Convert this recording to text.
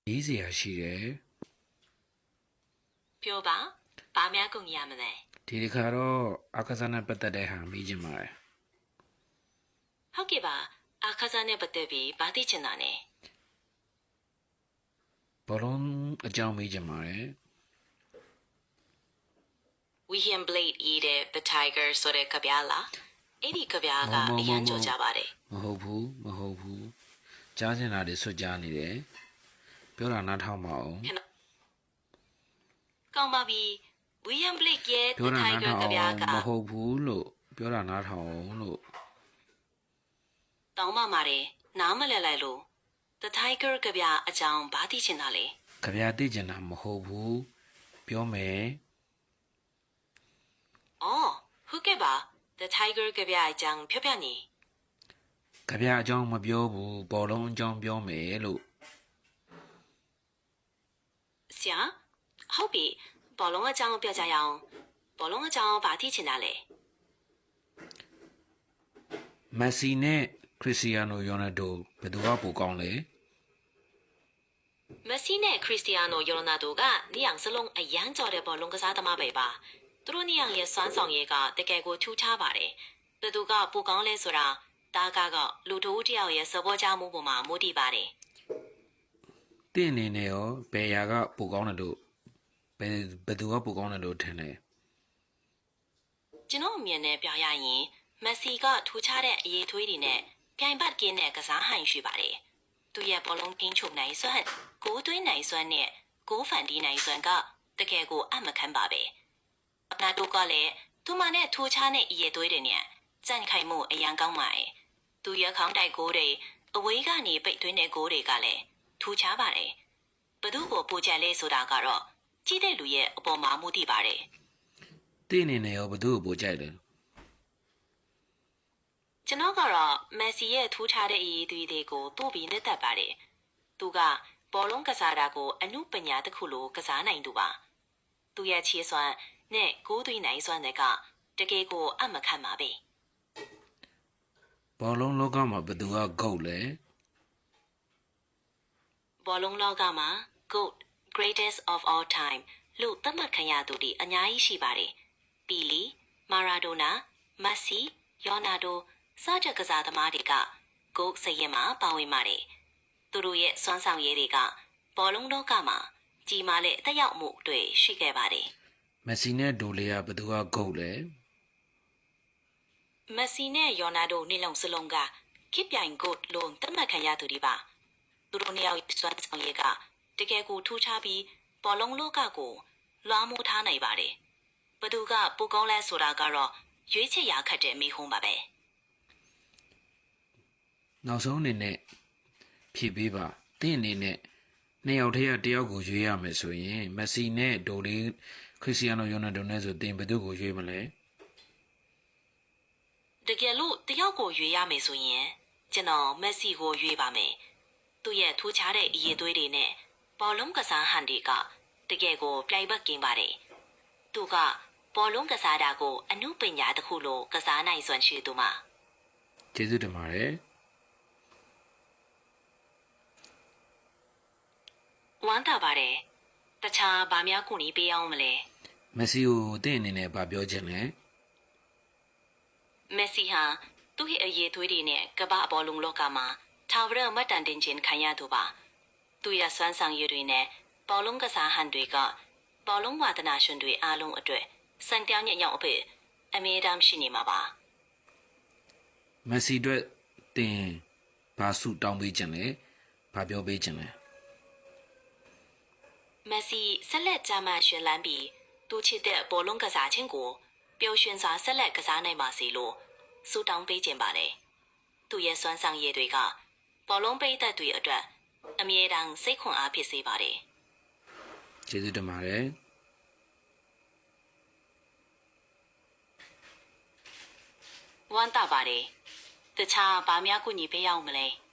ရေးစရာရှိတယ် ပြောပါဘာများကုန်ရမလဲ ဒီတစ်ခါတော့အာကစားနဲ့ပတ်သက်တဲ့ဟာမေးချင်ပါတယ် ဟုတ်ကဲ့ပါအခါစားနဲ့ပတ်သက်ပြီးဘာသိချင်တာလဲ ဘောလုံးအကြောင်းမေးချင်ပါတယ် William Blade ရေးတဲ့ The Tiger ဆိုတဲ့ကဗျာလားအဲ့ဒီကဗျာကအရန်ကြော်ကြပါတယ် မဟုတ်ဘူးကြားစင်တာတွေဆွကြားနေတယ်ပြောတာနားထောင်ပါအောင် ကောင်းပါပြီ William Blake ရဲ့ ပြော The တာနား Tiger ထောင် ကဗျာ အောင် က မဟုတ်ဘူးလို့ပြောတာနားထောင်အောင်လို့ တောင်းပါပါတယ်နားမလဲလိုက်လို့ The Tiger ကဗျာအကြောင်းဘာသိချင်တာလဲ ကြပြသိကျင်တာမဟုတ်ဘူးပြောမယ် အော်ဟုတ်ကဲ့ပါ The Tiger ကဗျာအကြောင်းဖြောပြနေ ကြပြအကြောင်းမပြောဘူးဘောလုံးအကြောင်းပြောမယ်လို့ ဆရာဟုတ်ပြီဘောလုံးအကြောင်းပြောကြရအောင်ဘောလုံးအကြောင်းဘာသိချင်တာလဲ မက်ဆီနဲ့ခရစ္စတီယာနိုရိုနယ်ဒိုဘယ်သူကပိုကောင်းလဲ မက်ဆီနဲ့ခရစ္စတီယာနိုရိုနာဒိုကနေအောင်စလုံးအရန်ကြော်တဲ့ဘောလုံးကစားသမားပဲပါသူတို့နေအောင်ရဲ့စွမ်းဆောင်ရည်ကတကယ်ကိုထူးခြားပါတယ်ဘယ်သူကပိုကောင်းလဲဆိုတာဒါကလူတို့တယောက်ရဲ့စပေါ်ကြမှုပေါ်မှာမူတည်ပါတယ် တင့်အနေနဲ့ရောဘယ်ရာကပိုကောင်းတယ်လို့ဘယ်သူကပိုကောင်းတယ်လို့ထင်လဲ ကျွန်တော်အမြင်နဲ့ပြောရရင်မက်ဆီကထူးခြားတဲ့အရေးသွေးတွေနဲ့ပြိုင်ပတ်ကင်းတဲ့ကစားဟန်ရှိပါတယ်သူရဲ့ဘောလုံးကင်းချုပ်နိုင်စွမ်းကိုးသွင်းနိုင်စွမ်းနဲ့ကိုးဖန်တီးနိုင်စွမ်းကတကယ်ကိုအမခံပါပဲအနာတို့ကလည်းသူမနဲ့ထူးခြားတဲ့အရေးသွေးတွေနဲ့ကြန့်ခိုင်မှုအရန်ကောင်းပါတယ်သူရခေါင်းတိုက်ကိုတွေအဝေးကနေပိတ်သွင်းတဲ့ကိုတွေကလည်းထူးခြားပါတယ်ဘသူကိုပူကြလဲဆိုတာကတော့ကြည့်တဲ့လူရဲ့အပေါ်မှာမူတည်ပါတယ် တင့်အနေနဲ့ရောဘယ်သူကိုပိုကြိုက်လဲ ကျွန်တော်ကတော့မက်ဆီရဲ့ထူးခြားတဲ့အရေးအသွေးတွေကိုပို့ပြီးနှစ်သက်ပါတယ်။သူကဘောလုံးကစားတာကိုအမှုပညာတစ်ခုလိုကစားနိုင်သူပါ။သူရဲ့ခြေစွမ်းနဲ့ကိုးသွင်းနိုင်စွမ်းတွေကတကယ်ကိုအမခံပါပဲ ဘောလုံးလောကမှာဘယ်သူကဂုတ်လဲ ။ဘောလုံးလောကမှာ GOAT Greatest of All Time လို့သတ်မှတ်ခံရသူတွေအများကြီးရှိပါတယ်။ပီလီ၊မာရာဒိုနာ၊မက်ဆီ၊ယောနာဒိုစားချက်ကစားသမားတွေက GOAT စရင်မှာပါဝင်ပါတယ်။သူတို့ရဲ့စွမ်းဆောင်ရည်တွေကဘောလုံးလောကမှာကြီးမားတဲ့အသက်ရောက်မှုတွေရှိခဲ့ပါတယ် မက်ဆီနဲ့ဒိုလေကဘယ်သူကဂုတ်လဲ ။မက်ဆီနဲ့ယောနာဒိုနှစ်လုံးစလုံးကခိပြိုင် GOAT လို့သတ်မှတ်ခံရသူတွေပါ။သူတို့နှစ်ယောက်စွမ်းဆောင်ရည်ကတကယ်ကိုထူးခြားပြီးဘောလုံးလောကကိုလွှမ်းမိုးထားနိုင်ပါတယ်။ဘသူကပိုကောင်းလဲဆိုတာကတော့ရွေးချယ်ရခက်တဲ့မိဟုံးပါပဲ နောက်ဆုံးအနေနဲ့ဖြည့်ပေးပါတင့်အနေနဲ့နှစ်ယောက်တည်းကတယောက်ကိုရွေးရမယ်ဆိုရင်မက်ဆီနဲ့ဒိုလေခရစ္စတီယာနိုရိုနယ်ဒိုနဲ့ဆိုတင်ဘယ်သူကိုရွေးမလဲ ။တကယ်လို့တယောက်ကိုရွေးရမယ်ဆိုရင်ကျွန်တော်မက်ဆီကိုရွေးပါမယ်။သူ့ရဲ့ထူးခြားတဲ့အရေးသွေးတွေနဲ့ဘောလုံးကစားဟန်တွေကတကယ်ကိုပြိုင်ဘက်ကင်းပါတယ်။သူကဘောလုံးကစားတာကိုအမှုပညာတစ်ခုလိုကစားနိုင်စွမ်းရှိသူမှာ ကျေးဇူးတင်ပါတယ် ဝမ်းသာပါတယ်။တခြားဗာများကူညီပေးအောင်မလဲ မက်ဆီကိုတင့်အနေနဲ့ဗာပြောချင်လဲ ။မက်ဆီဟာသူ့ရဲ့အရေးသွေးတွေနဲ့ကမ္ဘာဘောလုံးလောကမှာထာဝရမှတ်တမ်းတင်ခြင်းခံရသူပါ။သူရဲ့စွမ်းဆောင်ရည်တွေနဲ့ဘောလုံးကစားဟန်တွေကဘောလုံးဝါသနာရှင်တွေအားလုံးအတွက်စံတောင်းညံ့ရောက်အဖြစ်အမြဲတမ်းရှိနေမှာပါ မက်ဆီအတွက်တင်ဘာဆုတောင်းပေးချင်လဲဘာပြောပေးချင်လဲ ။မက်ဆီဆက်လက်ကြမ်းမှရှင်လန်းပြီးသူချစ်တဲ့ဘောလုံးကစားခြင်းကိုပျော်ရွှင်စွာဆက်လက်ကစားနိုင်ပါစေလို့ဆုတောင်းပေးခြင်းပါတယ်။သူရဲ့စွမ်းဆောင်ရည်တွေကဘောလုံးပိတ်သက်တွေအတွက်အမြဲတမ်းစိတ်ခွန်အားဖြစ်စေပါတယ် ကျေးဇူးတင်ပါတယ် ။ဝမ်းသာပါတယ်။တခြားဗာများကူညီပေးအောင်မလဲ။